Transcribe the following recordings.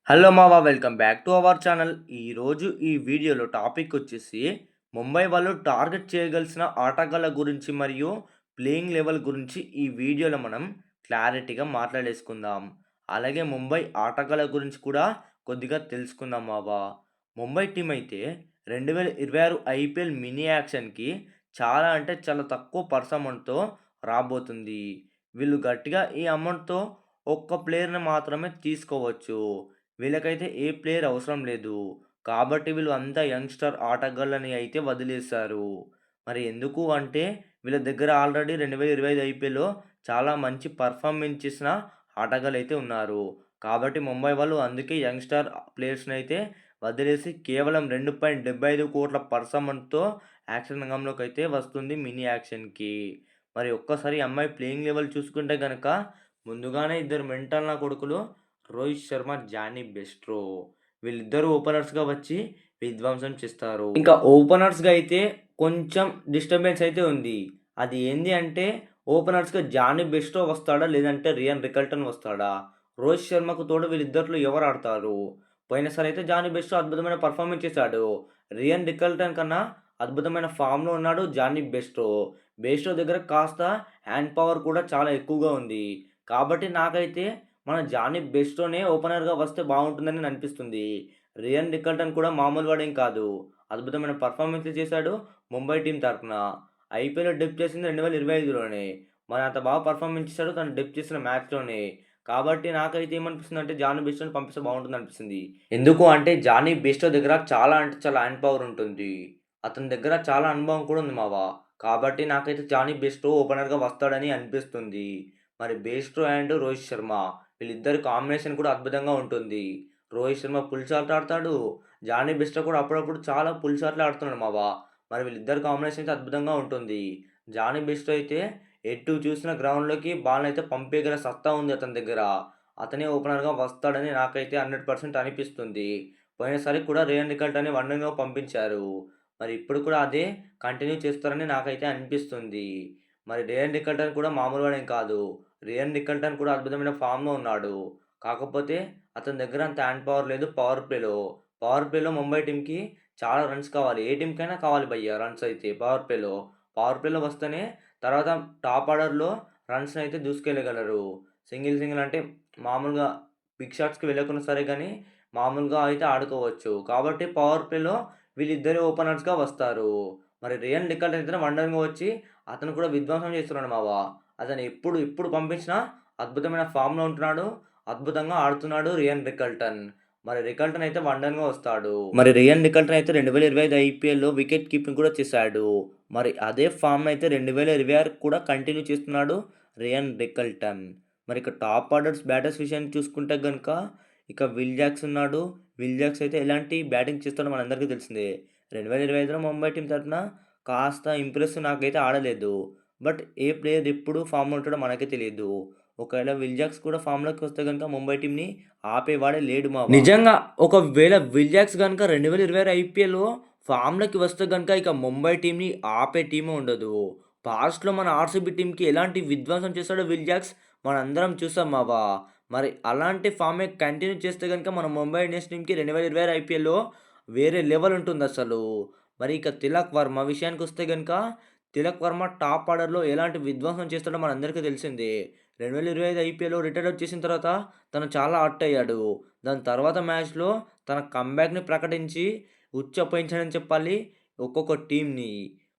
Hello మావా! Welcome back to our channel. ఈరోజు ఈ వీడియోలో టాపిక్ వచ్చేసి ముంబై వాళ్ళు టార్గెట్ చేయగలిసిన ఆటగాళ్ళ గురించి మరియు ప్లేయింగ్ లెవెల్ గురించి ఈ వీడియోలో మనం క్లారిటీగా మాట్లాడేసుకుందాం. అలాగే ముంబై ఆటగాళ్ళ గురించి కూడా కొద్దిగా తెలుసుకుందాం మావా. ముంబై టీమ్ అయితే 2026 ఐపీఎల్ మినీ యాక్షన్‌కి చాలా అంటే చాలా తక్కువ పర్స్ అమౌంట్‌తో రాబోతుంది. వీళ్ళు గట్టిగా ఈ అమౌంట్‌తో ఒక్క ప్లేయర్‌ని మాత్రమే తీసుకోవచ్చు. వీళ్ళకైతే ఏ ప్లేయర్ అవసరం లేదు. కాబట్టి వీళ్ళు అంతా యంగ్‌స్టర్ ఆటగాళ్ళని అయితే వదిలేశారు. మరి ఎందుకు అంటే వీళ్ళ దగ్గర ఆల్రెడీ 2025 ఐపీఎల్‌లో చాలా మంచి పెర్ఫార్మెన్స్ చేసిన ఆటగాళ్ళైతే ఉన్నారు. కాబట్టి ముంబై వాళ్ళు అందుకే యంగ్‌స్టర్ ప్లేయర్స్‌నైతే వదిలేసి కేవలం 2.75 కోట్ల పర్స్ అమౌంట్‌తో యాక్షన్ రంగంలోకైతే వస్తుంది మినీ యాక్షన్‌కి. మరి ఒక్కసారి ఈ అమ్మాయి ప్లేయింగ్ లెవెల్ చూసుకుంటే గనక ముందుగానే ఇద్దరు మెంటల్ నా కొడుకులు రోహిత్ శర్మ, జానీ బెస్ట్రో వీళ్ళిద్దరూ ఓపెనర్స్‌గా వచ్చి విధ్వంసం చేస్తారు. ఇంకా ఓపెనర్స్‌గా అయితే కొంచెం డిస్టర్బెన్స్ అయితే ఉంది. అది ఏంది అంటే ఓపెనర్స్‌గా జానీ బెస్ట్రో వస్తాడా? లేదంటే రియాన్ రికల్టన్ వస్తాడా? రోహిత్ శర్మకు తోడు వీళ్ళిద్దరిలో ఎవరు ఆడతారు? పోయినసారి అయితే జానీ బెస్ట్రో అద్భుతమైన పెర్ఫార్మెన్స్ చేశాడు. రియాన్ రికల్టన్ కన్నా అద్భుతమైన ఫామ్‌లో ఉన్నాడు జానీ బెస్ట్రో. బెస్ట్రో దగ్గర కాస్త హ్యాండ్ పవర్ కూడా చాలా ఎక్కువగా ఉంది. కాబట్టి నాకైతే మన జానీ బెస్ట్‌తోనే ఓపెనర్‌గా వస్తే బావుంటుందని అనిపిస్తుంది. రియాన్ రికల్టన్ కూడా మామూలు వాడేం కాదు. అద్భుతమైన పెర్ఫార్మన్స్‌లు చేశాడు ముంబై టీమ్ తరపున. ఐపీఎల్‌లో డెబ్యూ చేసింది 2025లోనే. మరి అంత బాగా పెర్ఫార్మన్స్ చేశాడు తను డెబ్యూ చేసిన మ్యాచ్‌లోనే. కాబట్టి నాకైతే ఏమనిపిస్తుందంటే జానీ బెస్ట్‌ని పంపిస్తే బావుంటుందనిపిస్తుంది. ఎందుకు అంటే జానీ బెస్ట్‌ో దగ్గర చాలా అంటే చాలా హ్యాండ్ పవర్ ఉంటుంది. అతని దగ్గర చాలా అనుభవం కూడా ఉంది మావ. కాబట్టి నాకైతే జానీ బెస్ట్‌ో ఓపెనర్‌గా వస్తాడని అనిపిస్తుంది. మరి బెస్ట్రో అండ్ రోహిత్ శర్మ వీళ్ళిద్దరి కాంబినేషన్ కూడా అద్భుతంగా ఉంటుంది. రోహిత్ శర్మ పుల్ షాట్ ఆడతాడు. జానీ బెస్ట్రో కూడా అప్పుడప్పుడు చాలా పుల్ షాట్‌లే ఆడుతున్నాడు మావ. మరి వీళ్ళిద్దరి కాంబినేషన్ అయితే అద్భుతంగా ఉంటుంది. జానీ బెస్ట్రో అయితే ఎటు చూసిన గ్రౌండ్‌లోకి బాల్‌నైతే పంపేయగల సత్తా ఉంది అతని దగ్గర. అతనే ఓపెనర్‌గా వస్తాడని నాకైతే 100% అనిపిస్తుంది. పోయినసారి కూడా రియాన్ రికల్టన్‌ని వన్డే‌గా పంపించారు. మరి ఇప్పుడు కూడా అదే కంటిన్యూ చేస్తారని నాకైతే అనిపిస్తుంది. మరి రియాన్ రికల్టన్ కూడా మామూలు వాడేం కాదు. రియాన్ రికల్టన్ కూడా అద్భుతమైన ఫామ్‌లో ఉన్నాడు. కాకపోతే అతని దగ్గర అంత హ్యాండ్ పవర్ లేదు పవర్ ప్లేలో. పవర్ ప్లేలో ముంబై టీమ్‌కి చాలా రన్స్ కావాలి. ఏ టీమ్‌కైనా కావాలి భయ్యా రన్స్ అయితే పవర్ ప్లేలో. పవర్ ప్లేలో వస్తేనే తర్వాత టాప్ ఆర్డర్‌లో రన్స్‌నైతే దూసుకెళ్ళగలరు. సింగిల్ అంటే మామూలుగా బిగ్ షాట్స్‌కి వెళ్ళకున్నా సరే గానీ, మామూలుగా అయితే ఆడుకోవచ్చు. కాబట్టి పవర్ ప్లేలో వీళ్ళిద్దరే ఓపెనర్స్‌గా వస్తారు. మరి రియాన్ రికల్టన్ అయితే వన్డర్‌గా వచ్చి అతను కూడా విధ్వంసం చేస్తున్నాడు మావ. అతను ఎప్పుడు పంపించినా అద్భుతమైన ఫామ్‌లో ఉంటున్నాడు. అద్భుతంగా ఆడుతున్నాడు రియాన్ రికల్టన్. మరి రికల్టన్ అయితే వన్డన్‌గా వస్తాడు. మరి రియాన్ రికల్టన్ అయితే 2025 ఐపీఎల్‌లో వికెట్ కీపింగ్ కూడా చేశాడు. మరి అదే ఫామ్‌ని అయితే 2026 కూడా కంటిన్యూ చేస్తున్నాడు రియాన్ రికల్టన్. మరి ఇక టాప్ ఆర్డర్స్ బ్యాటర్స్ విషయాన్ని చూసుకుంటే గనుక ఇక విల్ జాక్స్ ఉన్నాడు. విల్ జాక్స్ అయితే ఎలాంటి బ్యాటింగ్ చేస్తాడో మనందరికీ తెలిసిందే. 2025లో ముంబై టీమ్ తరపున కాస్త నాకైతే ఆడలేదు. బట్ ఏ ప్లేయర్ ఎప్పుడు ఫామ్‌లో ఉంటాడో మనకే తెలీదు. ఒకవేళ విల్ జాక్స్ కూడా ఫామ్‌లోకి వస్తే గనుక ముంబై టీమ్‌ని ఆపేవాడే లేడు మావ. నిజంగా ఒకవేళ విల్ జాక్స్ గనుక 2026 ఐపీఎల్‌లో ఫామ్‌లోకి వస్తే గనుక ఇక ముంబై టీమ్‌ని ఆపే టీమే ఉండదు. పాస్ట్‌లో మన ఆర్‌సీబీ టీమ్‌కి ఎలాంటి విధ్వంసం చేశాడో విల్ జాక్స్ మనందరం చూసాం మావ. మరి అలాంటి ఫామే కంటిన్యూ చేస్తే గనుక మన ముంబై ఇండియన్స్ టీమ్‌కి 2026 ఐపీఎల్‌లో వేరే లెవెల్ ఉంటుందసలు. మరి ఇక తిలక్ వర్మ విషయానికొస్తే గనుక తిలక్ వర్మ టాప్ ఆర్డర్‌లో ఎలాంటి విధ్వంసం చేస్తాడో మనందరికీ తెలిసిందే. 2025 ఐపీఎల్‌లో రిటైర్ వచ్చేసిన తర్వాత తను చాలా హర్ట్ అయ్యాడు. దాని తర్వాత మ్యాచ్‌లో తన కమ్‌బ్యాక్‌ని ప్రకటించి ఉచ్చపోయించాడని చెప్పాలి ఒక్కొక్క టీమ్‌ని.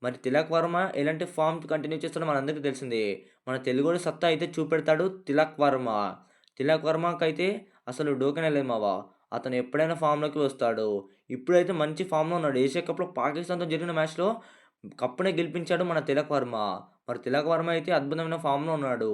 మరి తిలక్ వర్మ ఎలాంటి ఫార్మ్ కంటిన్యూ చేస్తాడో మనందరికీ తెలిసిందే. మన తెలుగోడి సత్తా అయితే చూపెడతాడు తిలక్ వర్మ. తిలక్ వర్మకైతే అసలు డోకానే లేదు మావ. అతను ఎప్పుడైనా ఫామ్‌లోకి వస్తాడు. ఇప్పుడైతే మంచి ఫామ్‌లో ఉన్నాడు. ఏషియా కప్‌లో పాకిస్తాన్‌తో జరిగిన మ్యాచ్‌లో కప్‌ని గెలిపించాడు మన తిలక్ వర్మ. మరి తిలక్ వర్మ అయితే అద్భుతమైన ఫామ్‌లో ఉన్నాడు.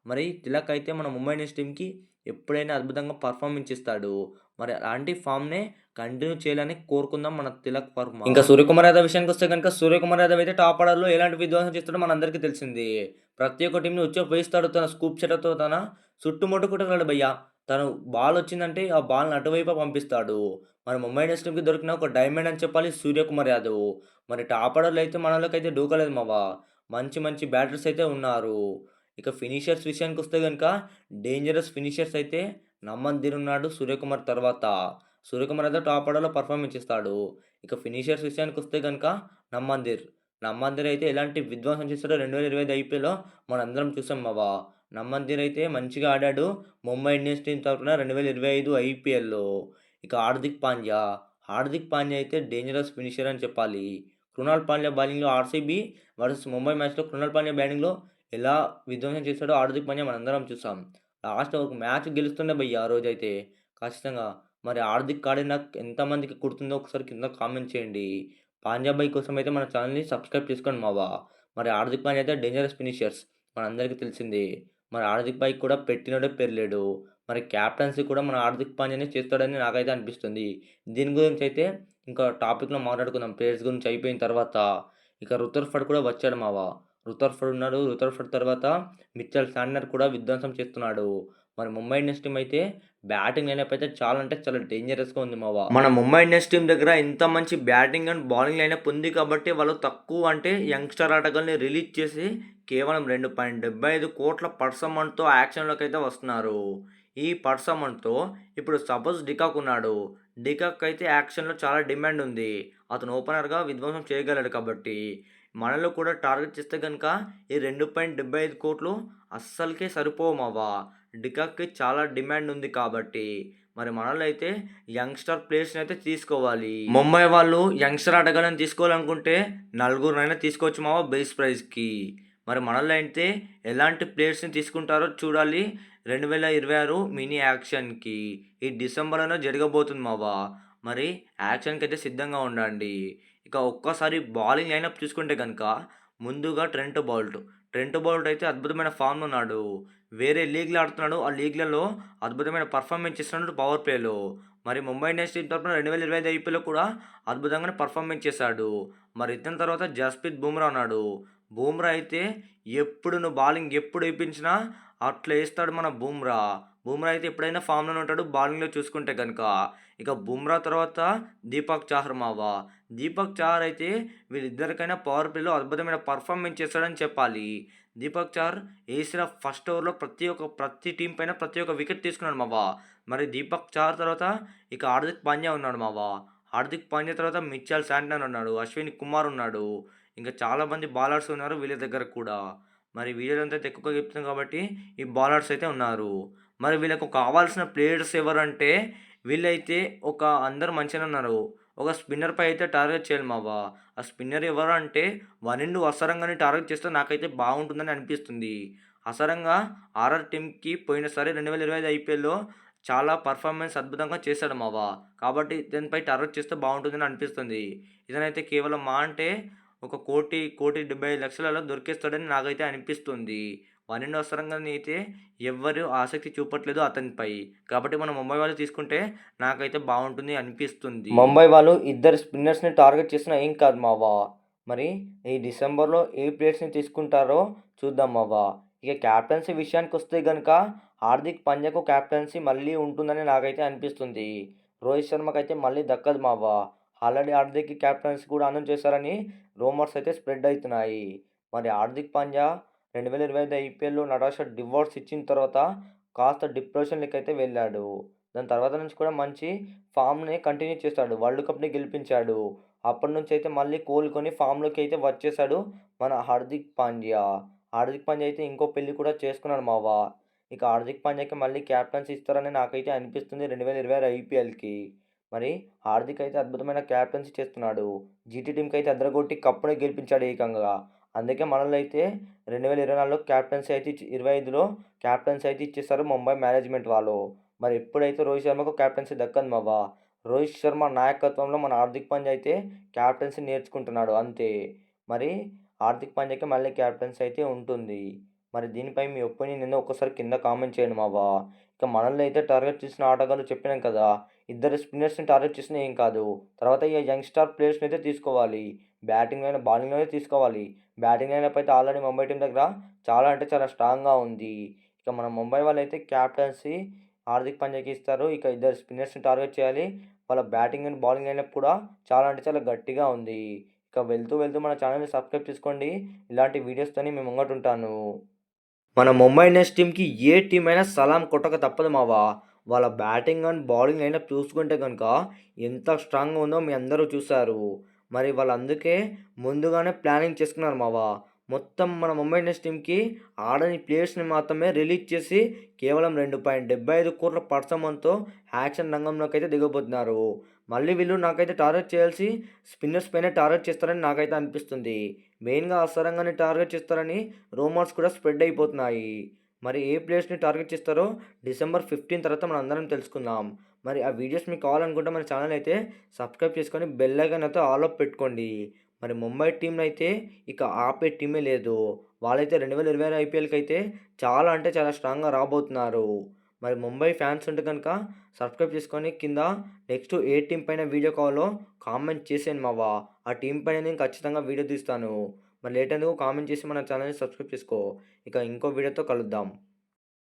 మరి తిలక్ అయితే మన ముంబై ఇండియన్స్ టీమ్‌కి ఎప్పుడైనా అద్భుతంగా పెర్ఫార్మెన్స్ ఇస్తాడు. మరి అలాంటి ఫామ్‌నే కంటిన్యూ చేయాలని కోరుకుందాం మన తిలక్ వర్మ. ఇంకా సూర్యకుమార్ యాదవ్ విషయానికొస్తే గనుక సూర్యకుమార్ యాదవ్ అయితే టాప్ ఆర్డర్‌లో ఎలాంటి విధ్వంసం చేస్తాడో మనందరికీ తెలిసిందే. ప్రతి ఒక్క టీమ్‌ని ఉచ్చపోయిస్తాడు. తన స్కూప్ షాట్‌తో తన చుట్టుముట్టకుంటాడు భయ్యా. తను బాల్ వచ్చిందంటే ఆ బాల్‌ని అటువైపే పంపిస్తాడు. మరి ముంబై ఇండియన్స్ టీమ్‌కి దొరికిన ఒక డైమండ్ అని చెప్పాలి సూర్యకుమార్ యాదవ్. మరి టాప్ ఆర్డర్‌లో అయితే మనోళ్ళకైతే డోకాలేదు మావ. మంచి బ్యాటర్స్ అయితే ఉన్నారు. ఇక ఫినిషర్స్ విషయానికొస్తే గనుక డేంజరస్ ఫినిషర్స్ అయితే నమ్మన్ ఉన్నాడు సూర్యకుమార్ తర్వాత. సూర్యకుమార్ అయితే టాప్ ఆర్డర్‌లో పెర్ఫార్మెన్స్ ఇస్తాడు. ఇక ఫినిషర్స్ విషయానికొస్తే గనుక నమ్మందిర్. నమ్మందిర్ అయితే ఎలాంటి విధ్వంసం చేసాడో 2025 ఐపీఎల్‌లో మనందరం చూసాం మావ. నమ్మందిర్ అయితే మంచిగా ఆడాడు. ముంబై ఇండియన్స్ టీమ్ తరపున 2025 ఐపీఎల్‌లో. ఇక హార్దిక్ పాండ్యా అయితే డేంజరస్ ఫినిషర్ అని చెప్పాలి. కృణాల్ పాండ్యా బౌలింగ్‌లో ఆర్‌సీబీ వర్సెస్ ముంబై మ్యాచ్‌లో కృణాల్ పాండ్యా బ్యాటింగ్‌లో ఎలా విధ్వంసం చేసాడో హార్దిక్ పాండ్యా మనందరం చూసాం. లాస్ట్ ఒక మ్యాచ్ గెలుస్తుండే భయ్యా ఆ రోజైతే. ఖచ్చితంగా. మరి హార్దిక్ ఆడిన ఎంతమందికి గుర్తుందో ఒకసారి కింద కామెంట్ చేయండి. పాండ్యా భాయ్ కోసం అయితే మన ఛానెల్‌ని సబ్స్క్రైబ్ చేసుకోండి మావా. మరి హార్దిక్ పాండ్యా అయితే డేంజరస్ ఫినిషర్స్ మనందరికీ తెలిసిందే. మరి హార్దిక్ భాయ్ కూడా పెట్టినోడే పెర్లేడు. మరి క్యాప్టెన్సీ కూడా మన హార్దిక్ పాండ్యానే చేస్తాడని నాకైతే అనిపిస్తుంది. దీని గురించి అయితే ఇంకా టాపిక్‌లో మాట్లాడుకుందాం. ప్లేయర్స్ గురించి అయిపోయిన తర్వాత. ఇక రుతర్ఫర్డ్ కూడా వచ్చాడు మావా. రుతర్ఫర్డ్ ఉన్నాడు. రుతర్ఫర్డ్ తర్వాత మిచెల్ శాంట్నర్ కూడా విధ్వంసం చేస్తున్నాడు. మరి ముంబై ఇండియన్స్ టీమ్ అయితే బ్యాటింగ్ లైనప్ అయితే చాలా అంటే చాలా డేంజరస్‌గా ఉంది మావా. మన ముంబై ఇండియన్స్ టీమ్ దగ్గర ఇంత మంచి బ్యాటింగ్ అండ్ బౌలింగ్ లైనప్ ఉంది కాబట్టి వాళ్ళు తక్కువ అంటే యంగ్‌స్టర్ ఆటగాళ్ళని రిలీజ్ చేసి కేవలం 2.75 కోట్ల పర్స్ అమౌంట్‌తో యాక్షన్‌లోకి అయితే వస్తున్నారు. ఈ పర్స్ అమౌంట్‌తో ఇప్పుడు సపోజ్ డికాక్ ఉన్నాడు. డికాక్ అయితే యాక్షన్‌లో చాలా డిమాండ్ ఉంది. అతను ఓపెనర్‌గా విధ్వంసం చేయగలడు కాబట్టి. మనలో కూడా టార్గెట్ చేస్తే గనుక ఈ 2.75 కోట్లు అస్సలకే సరిపోవు మావా. డికాక్‌కి చాలా డిమాండ్ ఉంది కాబట్టి. మరి మనోళ్ళు అయితే యంగ్‌స్టర్ ప్లేయర్స్‌ని అయితే తీసుకోవాలి. ముంబై వాళ్ళు యంగ్‌స్టర్ ఆటగాళ్ళని తీసుకోవాలనుకుంటే నలుగురినైనా తీసుకోవచ్చు మావా బేస్ ప్రైస్‌కి. మరి మనోళ్ళు అయితే ఎలాంటి ప్లేయర్స్‌ని తీసుకుంటారో చూడాలి. 2026 మినీ యాక్షన్‌కి. ఈ డిసెంబర్‌లోనే జరగబోతుంది మావా. మరి యాక్షన్‌కైతే సిద్ధంగా ఉండండి. ఇక ఒక్కసారి బౌలింగ్ లైనప్ చూసుకుంటే గనుక ముందుగా ట్రెంట్ బౌల్ట్ అయితే అద్భుతమైన ఫామ్‌లో ఉన్నాడు. వేరే లీగ్‌లో ఆడుతున్నాడు. ఆ లీగ్‌లలో అద్భుతమైన పెర్ఫార్మెన్స్ ఇస్తున్నాడు పవర్ ప్లేలో. మరి ముంబై ఇండియన్స్ టీమ్ తరపున 2025 ఐపీఎల్‌లో కూడా అద్భుతంగానే పెర్ఫార్మెన్స్ చేశాడు. మరి ఇతని తర్వాత జస్‌ప్రీత్ బుమ్రా ఉన్నాడు. బుమ్రా అయితే ఎప్పుడు నువ్వు బౌలింగ్ ఎప్పుడు ఏపించినా అట్లా ఏస్తాడు మన బుమ్రా. బుమ్రా అయితే ఎప్పుడైనా ఫామ్‌లోనే ఉంటాడు బౌలింగ్‌లో చూసుకుంటే గనుక. ఇక బుమ్రా తర్వాత దీపక్ చాహర్ మావా. దీపక్ చాహర్ అయితే వీళ్ళిద్దరికైనా పవర్ ప్లేలో అద్భుతమైన పెర్ఫార్మెన్స్ చేస్తాడని చెప్పాలి. దీపక్ చాహర్ ఏసిన ఫస్ట్ ఓవర్‌లో ప్రతి టీమ్ పైన ప్రతి ఒక్క వికెట్ తీసుకున్నాడు మావా. మరి దీపక్ చాహర్ తర్వాత ఇక హార్దిక్ పాండ్యా ఉన్నాడు మావా. హార్దిక్ పాండ్యా తర్వాత మిచెల్ శాంట్నర్ ఉన్నాడు. అశ్విన్ కుమార్ ఉన్నాడు. ఇంకా చాలామంది బౌలర్స్ ఉన్నారు వీళ్ళ దగ్గర కూడా. మరి వీళ్ళంతా ఎక్కువగా చెప్తున్నాం కాబట్టి ఈ బౌలర్స్ అయితే ఉన్నారు. మరి వీళ్ళకు కావాల్సిన ప్లేయర్స్ ఎవరంటే వీళ్ళైతే అందరూ మంచిగానే ఉన్నారు. ఒక స్పిన్నర్‌పై అయితే టార్గెట్ చేయాలి మావా. ఆ స్పిన్నర్ ఎవరు అంటే వనిండు అసరంగాని టార్గెట్ చేస్తే నాకైతే బాగుంటుందని అనిపిస్తుంది. అసరంగా ఆర్ఆర్ టీమ్‌కి పోయినసారి 2025 ఐపీఎల్‌లో చాలా పెర్ఫార్మెన్స్ అద్భుతంగా చేశాడు మావా. కాబట్టి ఇతనిపై టార్గెట్ చేస్తే బాగుంటుందని అనిపిస్తుంది. ఇతనైతే కేవలం అంటే ఒక 1,75,00,000లలో దొరికేస్తాడని నాకైతే అనిపిస్తుంది. వనిండు అసరంగాని అయితే ఎవ్వరు ఆసక్తి చూపట్లేదు అతనిపై. కాబట్టి మనం ముంబై వాళ్ళు తీసుకుంటే నాకైతే బాగుంటుంది అనిపిస్తుంది. ముంబై వాళ్ళు ఇద్దరు స్పిన్నర్స్‌ని టార్గెట్ చేసినా ఏం కాదు మావా. మరి ఈ డిసెంబర్‌లో ఏ ప్లేయర్స్‌ని తీసుకుంటారో చూద్దాం మావా. ఇక క్యాప్టెన్సీ విషయానికొస్తే గనుక హార్దిక్ పాండ్యాకు క్యాప్టెన్సీ మళ్ళీ ఉంటుందని నాకైతే అనిపిస్తుంది. రోహిత్ శర్మకైతే మళ్ళీ దక్కదు మావా. ఆల్రెడీ హార్దిక్‌కి క్యాప్టెన్సీ కూడా అనౌన్స్ చేశారని రూమర్స్ అయితే స్ప్రెడ్ అయితున్నాయి. మరి హార్దిక్ పాండ్యా 2025 ఐపీఎల్‌లో నటాషా డివోర్స్ ఇచ్చిన తర్వాత కాస్త డిప్రెషన్‌లోకి అయితే వెళ్ళాడు. దాని తర్వాత నుంచి కూడా మంచి ఫామ్‌ని కంటిన్యూ చేశాడు. వరల్డ్ కప్‌ని గెలిపించాడు. అప్పటి నుంచి అయితే మళ్ళీ కోలుకొని ఫామ్‌లోకి అయితే వచ్చేసాడు మన హార్దిక్ పాండ్యా. హార్దిక్ పాండ్యా అయితే ఇంకో పెళ్లి కూడా చేసుకున్నాడు మావా. ఇక హార్దిక్ పాండ్యాకి మళ్ళీ క్యాప్టెన్సీ ఇస్తారని నాకైతే అనిపిస్తుంది 2026 ఐపీఎల్‌కి. మరి హార్దిక్ అయితే అద్భుతమైన క్యాప్టెన్సీ చేస్తున్నాడు. జీటీ టీమ్‌కి అయితే అదరగొట్టి కప్పుని గెలిపించాడు ఏకంగా. అందుకే మనోళ్ళు అయితే 2024లో క్యాప్టెన్సీ అయితే 25లో క్యాప్టెన్సీ అయితే ఇచ్చేసారు ముంబై మేనేజ్మెంట్ వాళ్ళు. మరి ఎప్పుడైతే రోహిత్ శర్మకు క్యాప్టెన్సీ దక్కదు మావా. రోహిత్ శర్మ నాయకత్వంలో మన హార్దిక్ పాండ్యా అయితే క్యాప్టెన్సీ నేర్చుకుంటున్నాడు అంతే. మరి హార్దిక్ పాండ్యాకి మళ్ళీ క్యాప్టెన్సీ అయితే ఉంటుంది. మరి దీనిపై మీ ఒపీనియన్ ఏందో ఒక్కసారి కింద కామెంట్ చేయండి మావా. ఇక మనల్ని అయితే టార్గెట్ చేసిన ఆటగాళ్ళు చెప్పినాం కదా! ఇద్దరు స్పిన్నర్స్‌ని టార్గెట్ చేసినా ఏం కాదు. తర్వాత ఈ యంగ్‌స్టార్ ప్లేయర్స్‌ని అయితే తీసుకోవాలి. బ్యాటింగ్‌లోనే, బౌలింగ్‌లోనే తీసుకోవాలి. బ్యాటింగ్ లైనప్ అయితే ఆల్రెడీ ముంబై టీమ్ దగ్గర చాలా అంటే చాలా స్ట్రాంగ్‌గా ఉంది. ఇక మన ముంబై వాళ్ళైతే క్యాప్టెన్సీ హార్దిక్ పాండ్యాకి ఇస్తారు. ఇక ఇద్దరు స్పిన్నర్స్‌ని టార్గెట్ చేయాలి. వాళ్ళ బ్యాటింగ్ అండ్ బౌలింగ్ లైనప్ కూడా చాలా అంటే చాలా గట్టిగా ఉంది. ఇక వెళ్తూ వెళ్తూ మన ఛానెల్‌ని సబ్స్క్రైబ్ చేసుకోండి. ఇలాంటి వీడియోస్‌తోని మీ ముంగటుంటాను. మన ముంబై ఇండియన్స్ టీమ్‌కి ఏ టీమ్ అయినా సలాం కొట్టక తప్పదు మావా. వాళ్ళ బ్యాటింగ్ అండ్ బౌలింగ్ లైనప్ చూసుకుంటే గనుక ఎంత స్ట్రాంగ్‌గా ఉందో మీ అందరూ చూసారు. మరి వాళ్ళందుకే ముందుగానే ప్లానింగ్ చేసుకున్నారు మావా. మొత్తం మన ముంబై ఇండియన్స్ టీమ్‌కి ఆడని ప్లేయర్స్‌ని మాత్రమే రిలీజ్ చేసి కేవలం 2.75 కోట్ల పరిశ్రమంతో యాక్షన్ రంగంలోకైతే దిగబోతున్నారు. మళ్ళీ వీళ్ళు నాకైతే టార్గెట్ చేయాల్సి స్పిన్నర్స్ పైనే టార్గెట్ చేస్తారని నాకైతే అనిపిస్తుంది. మెయిన్‌గా అసరంగాని టార్గెట్ చేస్తారని రూమర్స్ కూడా స్ప్రెడ్ అయిపోతున్నాయి. మరి ఏ ప్లేయర్స్‌ని టార్గెట్ చేస్తారో డిసెంబర్ 15 తర్వాత మనందరం తెలుసుకుందాం. మరి ఆ వీడియోస్ మీకు కావాలనుకుంటే మన ఛానల్ అయితే సబ్స్క్రైబ్ చేసుకొని బెల్ ఐకాన్ అయితే ఆల్‌లో పెట్టుకోండి. మరి ముంబై టీమ్‌ని అయితే ఇక ఆపే టీమే లేదు. వాళ్ళైతే 2026 ఐపీఎల్‌కి అయితే చాలా అంటే చాలా స్ట్రాంగ్‌గా రాబోతున్నారు. మరి ముంబై ఫ్యాన్స్ ఉంటే గనుక సబ్స్క్రైబ్ చేసుకొని కింద నెక్స్ట్ ఏ టీమ్ పైన వీడియో కావాలో కామెంట్ చేసేయండి మావా. ఆ టీమ్ పైన నేను ఖచ్చితంగా వీడియో తీస్తాను. మరి లేట్ ఎందుకు కామెంట్ చేసి మన ఛానల్‌ని సబ్స్క్రైబ్ చేసుకో. ఇక ఇంకో వీడియోతో కలుద్దాం.